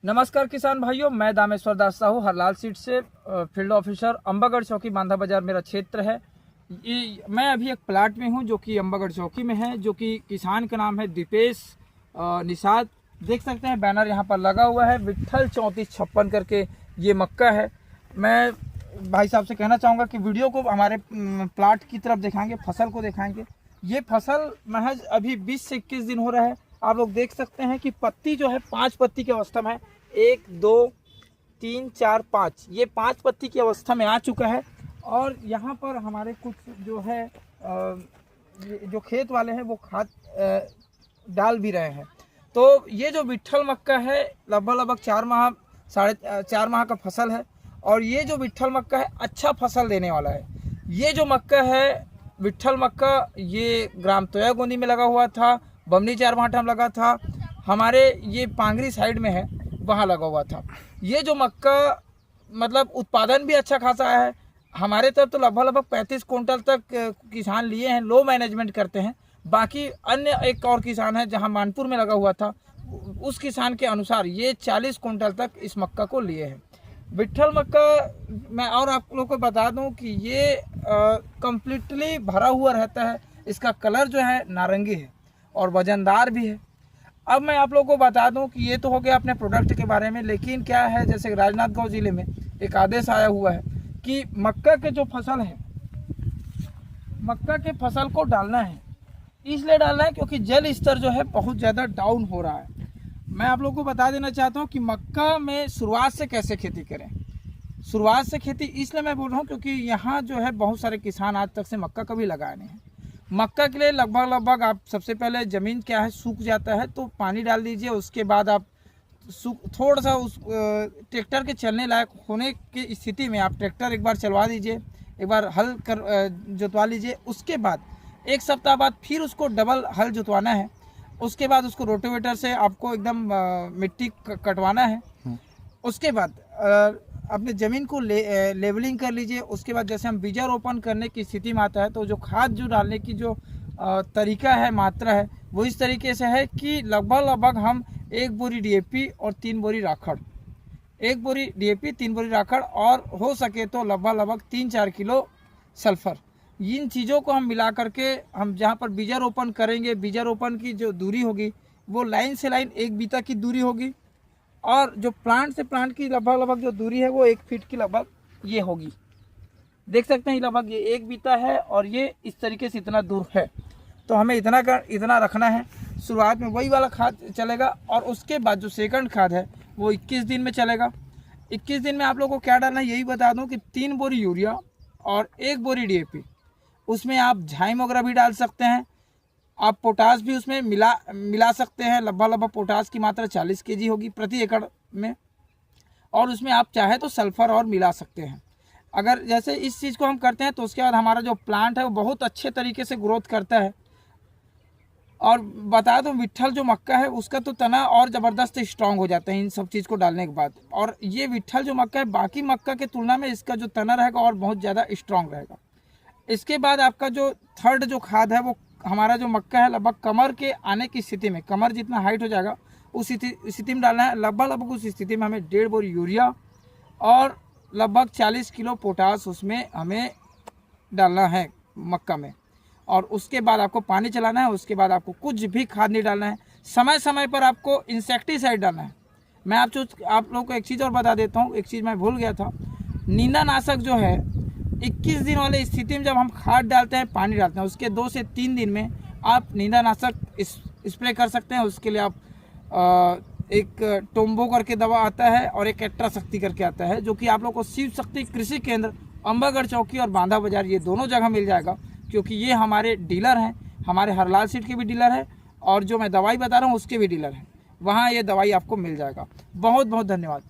नमस्कार किसान भाइयों, मैं दामेश्वर दास साहू हरलाल सीड से फील्ड ऑफिसर। अंबागढ़ चौकी बांधा बाजार मेरा क्षेत्र है। मैं अभी एक प्लाट में हूं जो कि अंबागढ़ चौकी में है, जो कि किसान का नाम है दीपेश निषाद। देख सकते हैं बैनर यहाँ पर लगा हुआ है, विट्ठल 3456 करके ये मक्का है। मैं भाई साहब से कहना चाहूँगा कि वीडियो को हमारे प्लाट की तरफ दिखाएंगे, फसल को दिखाएंगे। ये फसल महज अभी 20 से 21 दिन हो रहा है। आप लोग देख सकते हैं कि पत्ती जो है 5 पत्ती की अवस्था में है। 1 2 3 4 5, ये 5 पत्ती की अवस्था में आ चुका है। और यहाँ पर हमारे कुछ जो है जो खेत वाले हैं वो खाद डाल भी रहे हैं। तो ये जो विट्ठल मक्का है लगभग 4 माह 4.5 माह का फसल है। और ये जो विट्ठल मक्का है अच्छा फसल देने वाला है। ये जो मक्का है विट्ठल मक्का, ये ग्राम तोयागोनी में लगा हुआ था, बमनी 4 भाटा में लगा था, हमारे ये पांगरी साइड में है वहाँ लगा हुआ था। ये जो मक्का मतलब उत्पादन भी अच्छा खासा है। हमारे तरफ तो लगभग 35 कुंटल तक किसान लिए हैं, लो मैनेजमेंट करते हैं। बाकी अन्य एक और किसान है जहाँ मानपुर में लगा हुआ था, उस किसान के अनुसार ये 40 कुंटल तक इस मक्का को लिए हैं। विट्ठल मक्का मैं और आप लोगों को बता दूं कि ये कम्प्लीटली भरा हुआ रहता है। इसका कलर जो है नारंगी है और वजनदार भी है। अब मैं आप लोगों को बता दूं कि ये तो हो गया अपने प्रोडक्ट के बारे में, लेकिन क्या है जैसे राजनांदगांव ज़िले में एक आदेश आया हुआ है कि मक्का के जो फसल है, मक्का के फसल को डालना है। इसलिए डालना है क्योंकि जल स्तर जो है बहुत ज़्यादा डाउन हो रहा है। मैं आप लोगों को बता देना चाहता हूँ कि मक्का में शुरुआत से कैसे खेती करें। शुरुआत से खेती इसलिए मैं बोल रहा हूँ क्योंकि यहाँ जो है बहुत सारे किसान आज तक से मक्का कभी लगाए नहीं हैं। मक्का के लिए लगभग आप सबसे पहले ज़मीन क्या है सूख जाता है तो पानी डाल दीजिए। उसके बाद आप थोड़ा सा उस ट्रैक्टर के चलने लायक होने की स्थिति में आप ट्रैक्टर एक बार चलवा दीजिए, एक बार हल कर जोतवा लीजिए। उसके बाद 1 सप्ताह बाद फिर उसको डबल हल जोतवाना है। उसके बाद उसको रोटावेटर से आपको एकदम मिट्टी कटवाना है। उसके बाद अपने ज़मीन को लेवलिंग कर लीजिए। उसके बाद जैसे हम बीजा रोपण करने की स्थिति में आता है तो जो खाद जो डालने की जो तरीका है, मात्रा है, वो इस तरीके से है कि लगभग हम 1 बोरी DAP और 3 बोरी राखड़, 1 बोरी DAP 3 बोरी राखड़ और हो सके तो लगभग 3-4 किलो सल्फर, इन चीज़ों को हम मिला करके हम जहाँ पर बीजा रोपण करेंगे, बीजा रोपण की जो दूरी होगी वो लाइन से लाइन 1 बीता की दूरी होगी। और जो प्लांट से प्लांट की लगभग जो दूरी है वो 1 फीट की लगभग ये होगी। देख सकते हैं लगभग ये 1 बीता है और ये इस तरीके से इतना दूर है। तो हमें इतना रखना है। शुरुआत में वही वाला खाद चलेगा और उसके बाद जो सेकंड खाद है वो 21 दिन में चलेगा। 21 दिन में आप लोगों को क्या डालना है यही बता दूँ कि 3 बोरी यूरिया और 1 बोरी DAP, उसमें आप झाइम वगैरह भी डाल सकते हैं। आप पोटास भी उसमें मिला सकते हैं। लगभग पोटास की मात्रा 40 kg होगी प्रति एकड़ में। और उसमें आप चाहे तो सल्फर और मिला सकते हैं। अगर जैसे इस चीज़ को हम करते हैं तो उसके बाद हमारा जो प्लांट है वो बहुत अच्छे तरीके से ग्रोथ करता है। और बता दूं विट्ठल जो मक्का है उसका तो तना और ज़बरदस्त स्ट्रांग हो जाता है इन सब चीज़ को डालने के बाद। और ये विट्ठल जो मक्का है बाकी मक्का के तुलना में इसका जो तना रहेगा और बहुत ज़्यादा स्ट्रांग रहेगा। इसके बाद आपका जो थर्ड जो खाद है वो हमारा जो मक्का है लगभग कमर के आने की स्थिति में, कमर जितना हाइट हो जाएगा उस स्थिति में डालना है। लगभग उस स्थिति में हमें 1.5 बोरी यूरिया और लगभग 40 किलो पोटास उसमें हमें डालना है मक्का में। और उसके बाद आपको पानी चलाना है। उसके बाद आपको कुछ भी खाद नहीं डालना है। समय समय पर आपको इंसेक्टिसाइड डालना है। मैं आप लोगों को एक चीज़ और बता देता हूँ, एक चीज़ मैं भूल गया था। नींदानाशक जो है 21 दिन वाले स्थिति में जब हम खाद डालते हैं, पानी डालते हैं, उसके 2 से 3 दिन में आप नींदानाशक स्प्रे कर सकते हैं। उसके लिए आप एक टोम्बो करके दवा आता है और एक एक्ट्रा शक्ति करके आता है, जो कि आप लोग को शिव शक्ति कृषि केंद्र अंबागढ़ चौकी और बांधा बाजार ये दोनों जगह मिल जाएगा। क्योंकि ये हमारे डीलर हैं, हमारे हरलाल सीड के भी डीलर हैं और जो मैं दवाई बता रहा हूँ उसके भी डीलर हैं। वहाँ ये दवाई आपको मिल जाएगा। बहुत बहुत धन्यवाद।